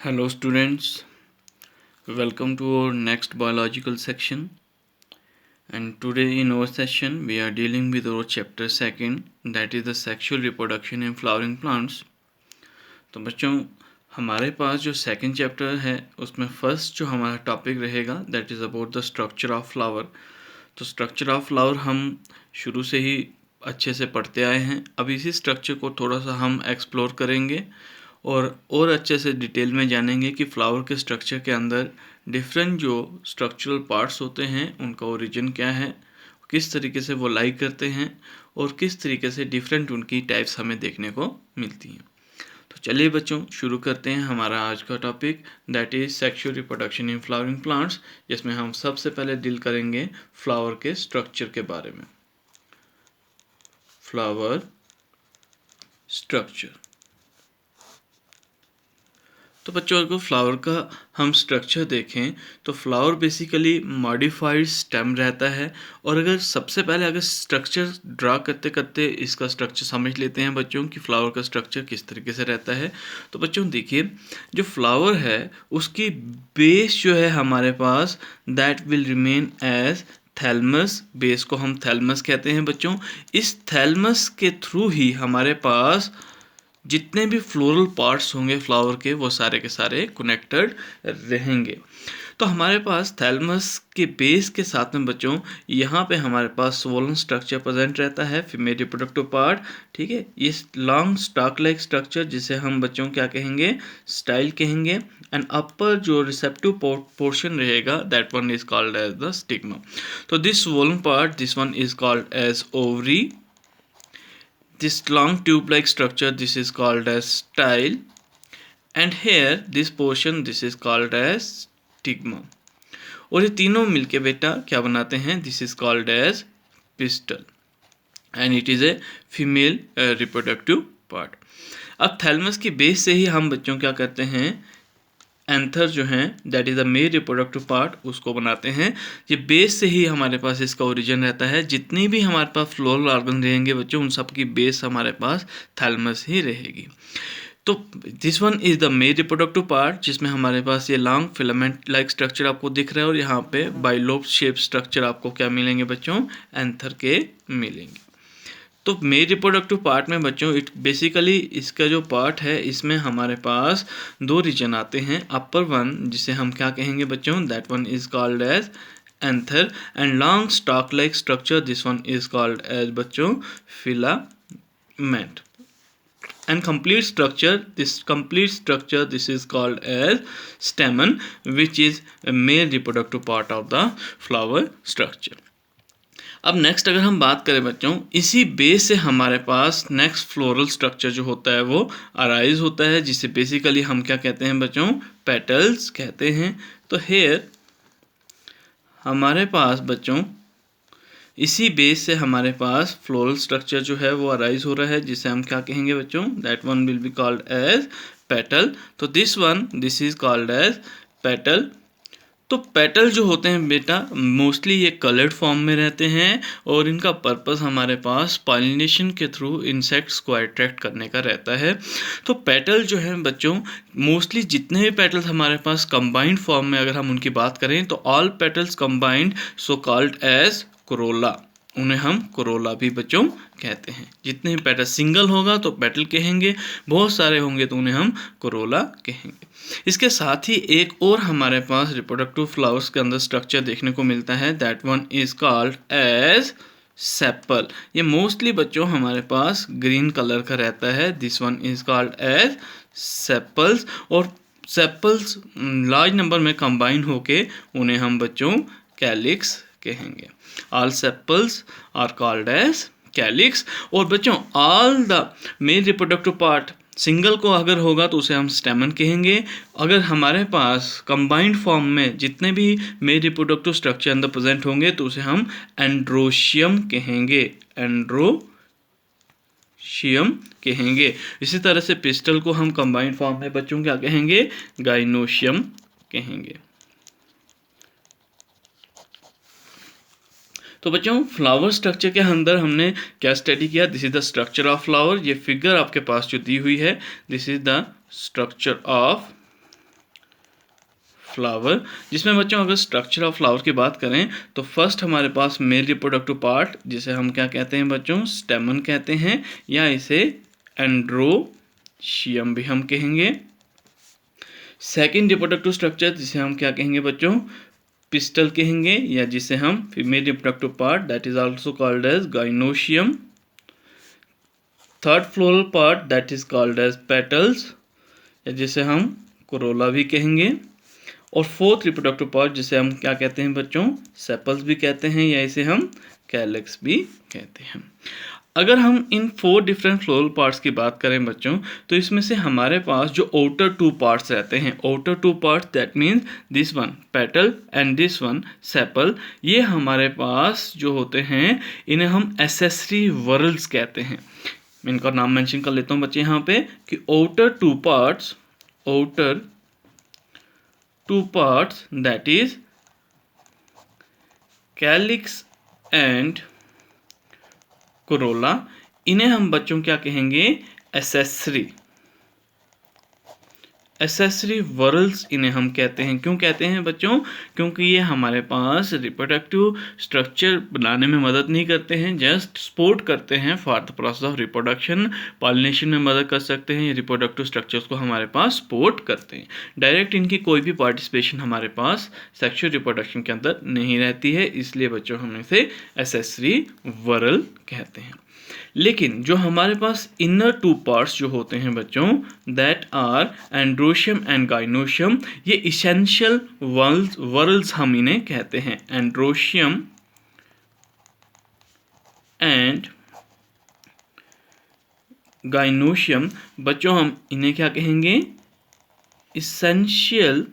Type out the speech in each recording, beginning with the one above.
Hello students, welcome to our next biological section, and today in our session we are dealing with our chapter second, that is the sexual reproduction in flowering plants. तो बच्चों हमारे पास जो second chapter है उसमें first जो हमारा topic रहेगा that is about the structure of flower. तो स्ट्रक्चर ऑफ फ्लावर हम शुरू से ही अच्छे से पढ़ते आए हैं। अब इसी स्ट्रक्चर को थोड़ा सा हम एक्सप्लोर करेंगे और अच्छे से डिटेल में जानेंगे कि फ्लावर के स्ट्रक्चर के अंदर डिफरेंट जो स्ट्रक्चरल पार्ट्स होते हैं उनका ओरिजिन क्या है, किस तरीके से वो लाई करते हैं और किस तरीके से डिफरेंट उनकी टाइप्स हमें देखने को मिलती हैं। तो चलिए बच्चों शुरू करते हैं हमारा आज का topic that is sexual reproduction in flowering plants, जिसमें हम सबसे पहले डील करेंगे फ्लावर के स्ट्रक्चर के बारे में। Flower structure. तो बच्चों अगर फ्लावर का हम स्ट्रक्चर देखें तो फ्लावर बेसिकली मॉडिफाइड स्टेम रहता है। और अगर सबसे पहले अगर स्ट्रक्चर ड्रा करते करते इसका स्ट्रक्चर समझ लेते हैं बच्चों कि फ्लावर का स्ट्रक्चर किस तरीके से रहता है। तो बच्चों देखिए जो फ्लावर है उसकी बेस जो है हमारे पास that will remain as thalamus. Base को हम थैलमस कहते हैं बच्चों। इस थैलमस के थ्रू ही हमारे पास जितने भी फ्लोरल पार्ट्स होंगे फ्लावर के वो सारे के सारे कनेक्टेड रहेंगे। तो हमारे पास थैलमस के बेस के साथ में बच्चों यहाँ पे हमारे पास स्वोलन स्ट्रक्चर प्रेजेंट रहता है, फीमेल रिप्रोडक्टिव पार्ट। ठीक है, ये लॉन्ग स्टॉक लाइक स्ट्रक्चर जिसे हम बच्चों क्या कहेंगे, स्टाइल कहेंगे। एंड अपर जो रिसेप्टिव पोर्शन रहेगा that one is called as the stigma. तो this swollen part this one is called as ovary. This long tube-like structure this is called as style, and here this portion this is called as stigma। और ये तीनों मिलके बेटा क्या बनाते हैं, this is called as pistil and it is a female reproductive part. अब thalamus की बेस से ही हम बच्चों क्या करते हैं, एंथर जो है that is the male reproductive part उसको बनाते हैं। ये बेस से ही हमारे पास इसका ओरिजिन रहता है। जितनी भी हमारे पास फ्लोरल ऑर्गन रहेंगे बच्चों उन सब की बेस हमारे पास थैलमस ही रहेगी। तो this one is the male reproductive part जिसमें हमारे पास ये लॉन्ग फिलामेंट लाइक स्ट्रक्चर आपको दिख रहा है और यहाँ पे बाइलोब शेप स्ट्रक्चर आपको क्या मिलेंगे बच्चों, एंथर के मिलेंगे। तो मेल रिप्रोडक्टिव पार्ट में बच्चों इट बेसिकली इसका जो पार्ट है इसमें हमारे पास दो रीजन आते हैं। अपर वन जिसे हम क्या कहेंगे बच्चों, that one is called as anther, and long stalk like structure this one is called as बच्चों filament. And complete structure this is called as stamen, which is a male reproductive part of the flower structure। अब next अगर हम बात करें बच्चों, इसी base से हमारे पास नेक्स्ट फ्लोरल स्ट्रक्चर जो होता है वो अराइज होता है जिसे बेसिकली हम क्या कहते हैं बच्चों, पेटल्स कहते हैं। तो हेयर हमारे पास बच्चों इसी बेस से हमारे पास फ्लोरल स्ट्रक्चर जो है वो अराइज हो रहा है जिसे हम क्या कहेंगे बच्चों, that one will be called as petal. तो this is called as petal. तो पेटल जो होते हैं बेटा मोस्टली ये कलर्ड फॉर्म में रहते हैं और इनका पर्पस हमारे पास पॉलिनेशन के थ्रू इंसेक्ट्स को अट्रैक्ट करने का रहता है। तो पेटल जो है बच्चों मोस्टली जितने भी पेटल्स हमारे पास कंबाइंड फॉर्म में अगर हम उनकी बात करें तो all petals combined so called as corolla, उन्हें हम कोरोला भी बच्चों कहते हैं। जितने भी पेटल सिंगल होगा तो पेटल कहेंगे, बहुत सारे होंगे तो उन्हें हम कोरोला कहेंगे। इसके साथ ही एक और हमारे पास रिप्रोडक्टिव फ्लावर्स के अंदर स्ट्रक्चर देखने को मिलता है that one is called as sepal. ये मोस्टली बच्चों हमारे पास ग्रीन कलर का रहता है, this one is called as sepals. और सेपल्स लार्ज नंबर में कंबाइन होके उन्हें हम बच्चों कैलिक्स कहेंगे। All sepals are called as calyx. और बच्चों all the male reproductive part single को अगर होगा तो उसे हम स्टेमन कहेंगे। अगर हमारे पास कंबाइंड फॉर्म में जितने भी मेल रिप्रोडक्टिव स्ट्रक्चर अंदर प्रेजेंट होंगे तो उसे हम एंड्रोशियम कहेंगे, एंड्रोशियम कहेंगे। इसी तरह से पिस्टल को हम कंबाइंड फॉर्म में बच्चों क्या कहेंगे, गाइनोशियम कहेंगे। तो बच्चों फ्लावर स्ट्रक्चर के अंदर हमने क्या स्टडी किया, this is the structure of flower. ये फिगर आपके पास जो दी हुई है this is the structure of flower, जिसमें बच्चों अगर स्ट्रक्चर ऑफ फ्लावर की बात करें तो फर्स्ट हमारे पास मेल रिप्रोडक्टिव पार्ट, जिसे हम क्या कहते हैं बच्चों, स्टेमन कहते हैं, या इसे एंड्रोशियम भी हम कहेंगे। सेकेंड रिप्रोडक्टिव स्ट्रक्चर जिसे हम क्या कहेंगे बच्चों, पिस्टल कहेंगे, या जिसे हम female reproductive part that is also called as gynoecium. Third floral part that is called as petals, या जिसे हम कोरोला भी कहेंगे। और फोर्थ रिप्रोडक्टिव पार्ट जिसे हम क्या कहते हैं बच्चों, सेपल्स भी कहते हैं, या इसे हम कैलेक्स भी कहते हैं। अगर हम इन 4 डिफरेंट फ्लोरल पार्ट्स की बात करें बच्चों, तो इसमें से हमारे पास जो आउटर 2 पार्ट्स रहते हैं, outer 2 parts that means this one petal and this one sepal, ये हमारे पास जो होते हैं इन्हें हम एसेसरी वर्ल्स कहते हैं। मैं इनका नाम मेंशन कर लेता हूँ बच्चे यहाँ पे कि outer 2 parts that is calyx and Corolla, इन्हें हम बच्चों क्या कहेंगे, एसेसरी वर्ल्स इन्हें हम कहते हैं। क्यों कहते हैं बच्चों, क्योंकि ये हमारे पास रिप्रोडक्टिव स्ट्रक्चर बनाने में मदद नहीं करते हैं, जस्ट सपोर्ट करते हैं for the process of reproduction. Pollination में मदद कर सकते हैं, रिप्रोडक्टिव स्ट्रक्चर्स को हमारे पास सपोर्ट करते हैं। डायरेक्ट इनकी कोई भी पार्टिसिपेशन हमारे पास सेक्सुअल रिप्रोडक्शन के अंदर नहीं रहती है, इसलिए बच्चों हम इसे एसेसरी वर्ल कहते हैं। लेकिन जो हमारे पास इनर 2 पार्ट्स जो होते हैं बच्चों, that are androecium and gynoecium, ये इसेंशियल वर्ल्स हम इन्हें कहते हैं। एंड्रोशियम एंड गाइनोशियम बच्चों हम इन्हें क्या कहेंगे, इसेंशियल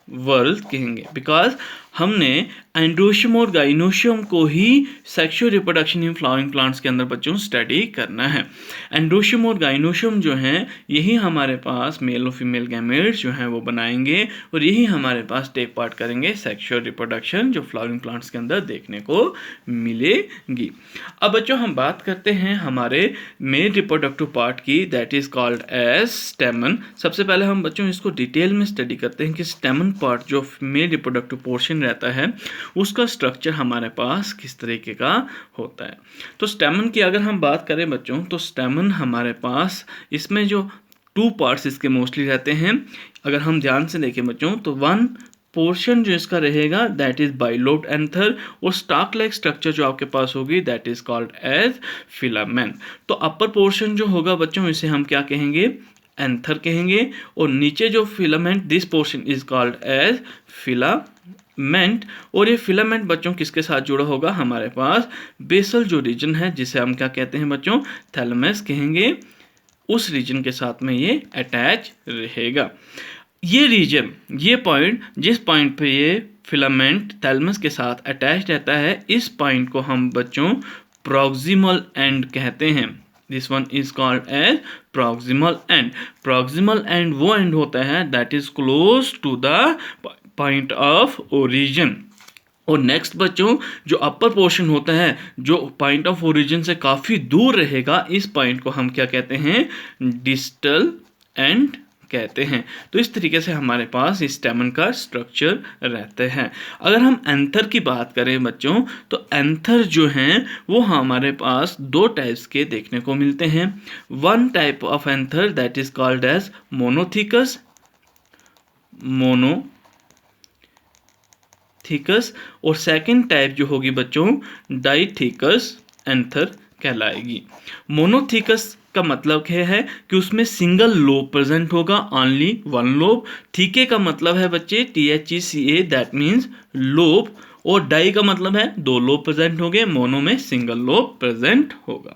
वर्ल्ड कहेंगे, बिकॉज हमने एंड्रोशियम और गाइनोशियम को ही sexual reproduction in flowering plants के अंदर बच्चों स्टडी करना है। एंड्रोशियम और गाइनोशियम जो हैं यही हमारे पास मेल और फीमेल गैमेट्स जो हैं वो बनाएंगे, और यही हमारे पास टेक पार्ट करेंगे सेक्सुअल रिप्रोडक्शन जो फ्लावरिंग प्लांट्स के अंदर देखने को मिलेगी। अब बच्चों हम बात करते हैं हमारे मेल रिप्रोडक्टिव पार्ट की, that is called as stamen. सबसे पहले हम बच्चों इसको डिटेल में स्टडी करते हैं कि स्टेमन पार्ट जो मेल रिप्रोडक्टिव पोर्शन रहता है उसका स्ट्रक्चर हमारे पास किस तरीके का होता है। तो स्टेमन की अगर हम बात करें बच्चों, तो स्टेमन हमारे पास इसमें जो 2 पार्ट्स इसके मोस्टली रहते हैं, अगर हम ध्यान से देखें बच्चों तो 1 पोर्शन जो इसका रहेगा दैट इज बाइलोब्ड एंथर, और स्टाक लाइक स्ट्रक्चर जो आपके पास होगी that is called as filament. तो अपर पोर्शन जो होगा बच्चों इसे हम क्या कहेंगे, एंथर कहेंगे, और नीचे जो filament this portion is called as filament. और ये फिलामेंट बच्चों किसके साथ जुड़ा होगा, हमारे पास बेसल जो रीजन है जिसे हम क्या कहते हैं बच्चों, थैलेमस कहेंगे, उस रीजन के साथ में ये अटैच रहेगा। ये रीजन, ये पॉइंट, जिस पॉइंट पे ये फिलामेंट थैलेमस के साथ अटैच रहता है, इस पॉइंट को हम बच्चों प्रॉक्सिमल एंड कहते हैं। This one is called as proximal end. Proximal end वो एंड होता है that is close to the point of origin. और नेक्स्ट बच्चों जो अपर पोर्शन होता है जो पॉइंट ऑफ ओरिजिन से काफ़ी दूर रहेगा, इस पॉइंट को हम क्या कहते हैं, डिस्टल एंड कहते हैं। तो इस तरीके से हमारे पास इस स्टेमन का स्ट्रक्चर रहते हैं। अगर हम एंथर की बात करें बच्चों, तो एंथर जो हैं वो हमारे पास 2 टाइप्स के देखने को मिलते हैं। 1 type of anther that is called as monothecous, और सेकंड टाइप जो होगी बच्चों डाइथिकस एंथर कहलाएगी। मोनोथिकस का मतलब है कि उसमें सिंगल लोब प्रेजेंट होगा, ओनली 1 लोब। थीके का मतलब है बच्चे THECA दैट मीन्स लोब, और डाई का मतलब है 2 लोब प्रेजेंट होंगे, मोनो में सिंगल लोब प्रेजेंट होगा।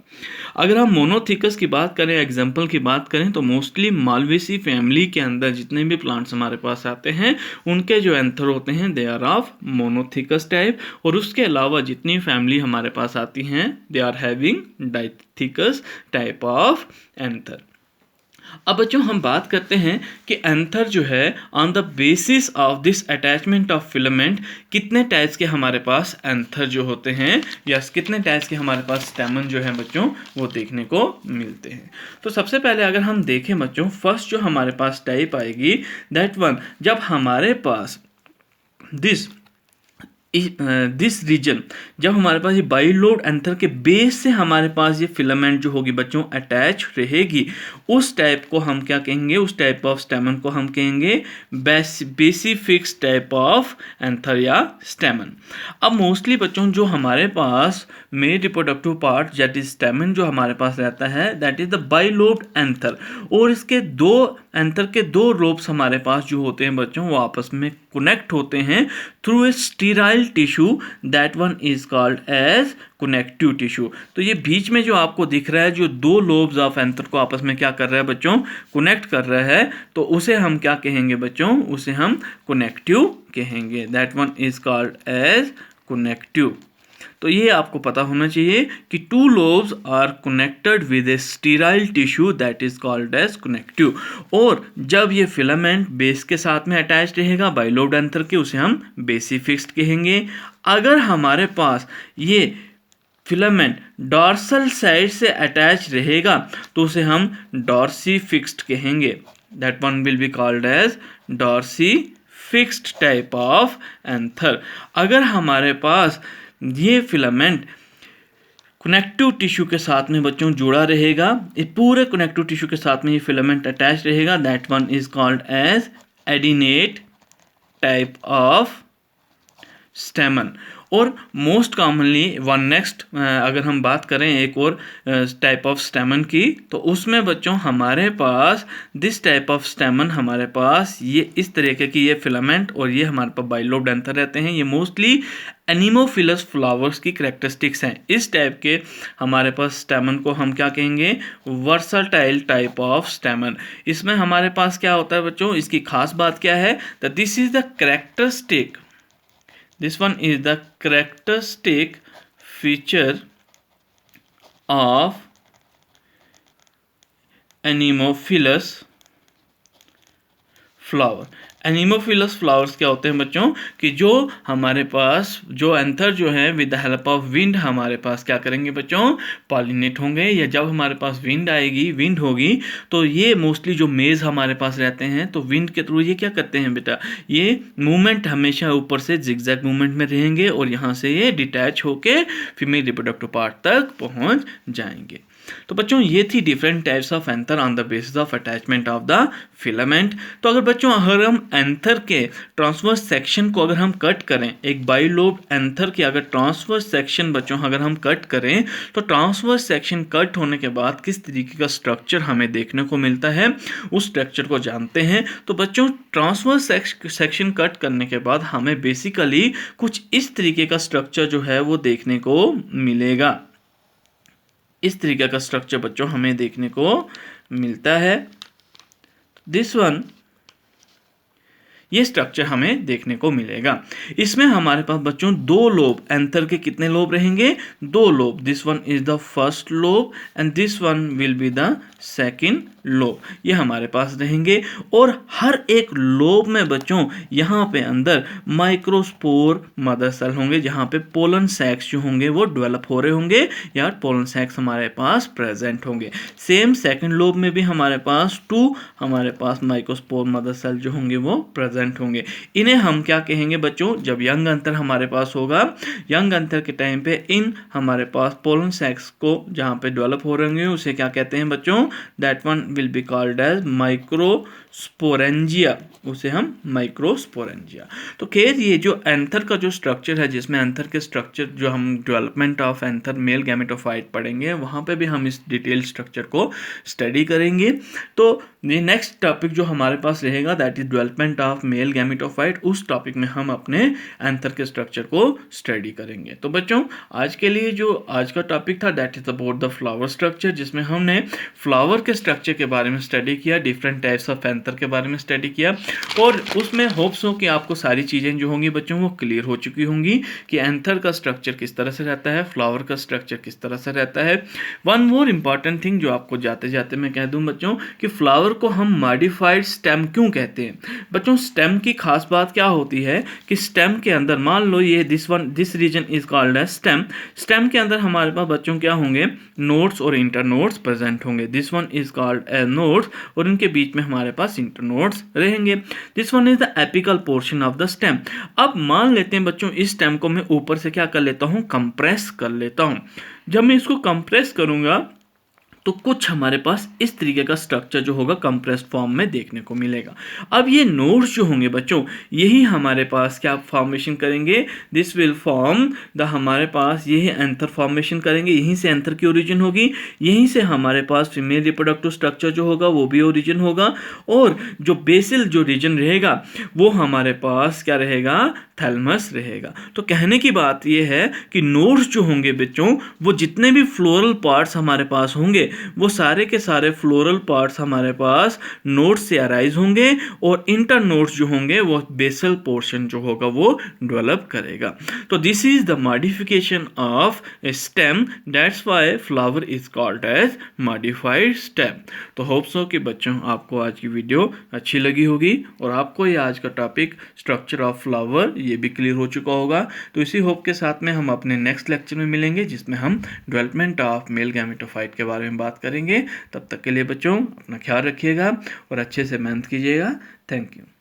अगर हम मोनोथिकस की बात करें, एग्जाम्पल की बात करें, तो मोस्टली मालवेसी फैमिली के अंदर जितने भी प्लांट्स हमारे पास आते हैं उनके जो एंथर होते हैं they are of monothecous type, और उसके अलावा जितनी फैमिली हमारे पास आती हैं they are having dithecous type of anther. अब बच्चों हम बात करते हैं कि एंथर जो है on the basis of this attachment of filament कितने टाइप्स के हमारे पास एंथर जो होते हैं या कितने टाइप्स के हमारे पास स्टेमन जो है बच्चों वो देखने को मिलते हैं। तो सबसे पहले अगर हम देखें बच्चों, फर्स्ट जो हमारे पास टाइप आएगी दैट वन, जब हमारे पास दिस रीजन, जब हमारे पास ये बाइलोब एंथर के बेस से हमारे पास ये फिलामेंट जो होगी बच्चों अटैच रहेगी, उस टाइप को हम क्या कहेंगे, उस टाइप ऑफ स्टेमन को हम कहेंगे बेसिफिक्स टाइप ऑफ एंथर या स्टेमन। अब मोस्टली बच्चों जो हमारे पास main reproductive part that is stamen जो हमारे पास रहता है that is the bilobe anther, और इसके दो एंथर के दो लोब्स हमारे पास जो होते हैं बच्चों वो आपस में कनेक्ट होते हैं through a sterile tissue, that one is called as connective tissue. तो ये बीच में जो आपको दिख रहा है जो दो लोब्स ऑफ एंथर को आपस में क्या कर रहा है बच्चों, कनेक्ट कर रहा है, तो उसे हम क्या कहेंगे बच्चों, उसे हम कनेक्टिव कहेंगे, that one is called as connective. तो ये आपको पता होना चाहिए कि two lobes are connected with a sterile tissue that is called as connective, और जब ये फिलामेंट बेस के साथ में अटैच रहेगा बाइलोब एंथर के, उसे हम बेसिफिक्स्ड कहेंगे। अगर हमारे पास ये फिलामेंट डॉर्सल साइड से अटैच रहेगा तो उसे हम डॉर्सी फिक्स्ड कहेंगे, that one will be called as dorsifixed type of anther. अगर हमारे पास ये फिलामेंट कनेक्टिव टिश्यू के साथ में बच्चों जुड़ा रहेगा, ये पूरे कनेक्टिव टिश्यू के साथ में ये फिलामेंट अटैच रहेगा, that one is called as adnate type of stamen. और मोस्ट कॉमनली वन नेक्स्ट अगर हम बात करें एक और टाइप ऑफ स्टेमन की, तो उसमें बच्चों हमारे पास दिस टाइप ऑफ स्टेमन हमारे पास ये इस तरीके की ये फिलामेंट और ये हमारे पास बाइलोब एंथर रहते हैं। ये मोस्टली एनिमोफिलस फ्लावर्स की कैरेक्टरिस्टिक्स हैं। इस टाइप के हमारे पास स्टेमन को हम क्या कहेंगे, वर्सटाइल टाइप ऑफ स्टेमन। इसमें हमारे पास क्या होता है बच्चों, इसकी खास बात क्या है, that this is the characteristic, this one is the characteristic feature of anemophilous flower। Anemophilous flowers क्या होते हैं बच्चों, कि जो हमारे पास जो एंथर जो है with the help of wind हमारे पास क्या करेंगे बच्चों, पॉलिनेट होंगे, या जब हमारे पास विंड आएगी, विंड होगी, तो ये मोस्टली जो मेज हमारे पास रहते हैं तो विंड के थ्रू ये क्या करते हैं बेटा, ये मूवमेंट हमेशा ऊपर से जिगजैग मूवमेंट में रहेंगे और यहाँ से ये डिटैच होके फीमेल रिप्रोडक्टिव पार्ट तक पहुँच जाएंगे। तो बच्चों ये थी different types of anther on the basis of attachment of the filament. तो अगर बच्चों अगर हम एंथर के ट्रांसवर्स सेक्शन को अगर हम कट करें, एक बाइलोब एंथर के अगर ट्रांसवर्स सेक्शन बच्चों अगर हम कट करें, तो ट्रांसवर्स सेक्शन कट होने के बाद किस तरीके का स्ट्रक्चर हमें देखने को मिलता है, उस स्ट्रक्चर को जानते हैं। तो बच्चों ट्रांसवर्स सेक्शन कट करने के बाद हमें बेसिकली कुछ इस तरीके का स्ट्रक्चर जो है वो देखने को मिलेगा। इस तरीके का स्ट्रक्चर बच्चों हमें देखने को मिलता है। दिस वन, ये स्ट्रक्चर हमें देखने को मिलेगा। इसमें हमारे पास बच्चों दो लोब, एंथर के कितने लोब रहेंगे, दो lobe. This one is the first lobe and this one will be the second lobe, ये हमारे पास रहेंगे। और हर एक लोब में बच्चों यहाँ पे अंदर माइक्रोस्पोर मदर सेल होंगे, जहाँ पे पोलन सैक्स जो होंगे वो डेवलप हो रहे होंगे या पोलन सैक्स हमारे पास प्रेजेंट होंगे। सेम सेकंड लोब में भी हमारे पास हमारे पास माइक्रोस्पोर मदर सेल जो होंगे वो प्रेजेंट होंगे। इन्हें हम क्या कहेंगे बच्चों, जब यंग अंतर हमारे पास होगा, यंग अंतर के टाइम पे इन हमारे पास पोलन सैक्स को जहाँ पे डेवलप हो रहे होंगे उसे क्या कहते हैं बच्चों, that one will be called as microsporangia, उसे हम माइक्रोस्पोरेंजिया। तो खैर ये जो एंथर का जो स्ट्रक्चर है, जिसमें एंथर के स्ट्रक्चर जो हम development of anther male gametophyte पढ़ेंगे, वहाँ पे भी हम इस डिटेल स्ट्रक्चर को स्टडी करेंगे। तो ये नेक्स्ट टॉपिक जो हमारे पास रहेगा that is development of male gametophyte, उस टॉपिक में हम अपने एंथर के स्ट्रक्चर को स्टडी करेंगे। तो बच्चों आज के लिए जो आज का टॉपिक था that is about the flower structure, जिसमें हमने फ्लावर के स्ट्रक्चर के बारे में स्टडी किया, डिफरेंट टाइप्स ऑफ एंथर के बारे में स्टडी किया, और उसमें होप्स हो कि आपको सारी चीज़ें जो होंगी बच्चों वो क्लियर हो चुकी होंगी कि एंथर का स्ट्रक्चर किस तरह से रहता है, फ्लावर का स्ट्रक्चर किस तरह से रहता है। वन मोर इंपॉर्टेंट थिंग जो आपको जाते जाते मैं कह दूं बच्चों कि फ्लावर को हम मॉडिफाइड स्टेम क्यों कहते हैं। बच्चों स्टेम की खास बात क्या होती है कि स्टेम के अंदर मान लो ये this region is called as stem. Stem के अंदर हमारे पास बच्चों क्या होंगे, नोड्स और इंटरनोड्स प्रेजेंट होंगे। This one is called as nodes और इनके बीच में हमारे पास इंटरनोड्स रहेंगे। This one is the apical portion of the stem. अब मान लेते हैं बच्चों इस स्टेम को मैं ऊपर से क्या कर लेता हूं, कंप्रेस कर लेता हूं। जब मैं इसको कंप्रेस करूंगा तो कुछ हमारे पास इस तरीके का स्ट्रक्चर जो होगा कंप्रेस्ड फॉर्म में देखने को मिलेगा। अब ये नोड्स जो होंगे बच्चों यही हमारे पास क्या फॉर्मेशन करेंगे, दिस विल फॉर्म द, हमारे पास यही एंथर फॉर्मेशन करेंगे, यहीं से एंथर की ओरिजिन होगी, यहीं से हमारे पास फीमेल रिप्रोडक्टिव स्ट्रक्चर जो होगा वो भी ओरिजिन होगा, और जो बेसिल जो रीजन रहेगा वो हमारे पास क्या रहेगा, थैलमस रहेगा। तो कहने की बात ये है कि नोड्स जो होंगे बच्चों वो जितने भी फ्लोरल पार्ट्स हमारे पास होंगे वो सारे के सारे फ्लोरल पार्ट्स हमारे पास नोड्स से अराइज होंगे, और इंटर नोड्स जो होंगे वो बेसल पोर्शन जो होगा वो डेवलप करेगा। तो this is the modification of a stem, that's why flower is called as modified stem. तो होप्स हो कि बच्चों आपको आज की वीडियो अच्छी लगी होगी और आपको ये आज का टॉपिक स्ट्रक्चर ऑफ फ्लावर ये भी क्लियर हो चुका होगा। तो इसी होप के साथ में हम अपने नेक्स्ट लेक्चर में मिलेंगे जिसमें हम डेवलपमेंट ऑफ मेल गैमेटोफाइट के बारे में बात करेंगे। तब तक के लिए बच्चों अपना ख्याल रखिएगा और अच्छे से मेहनत कीजिएगा। Thank you.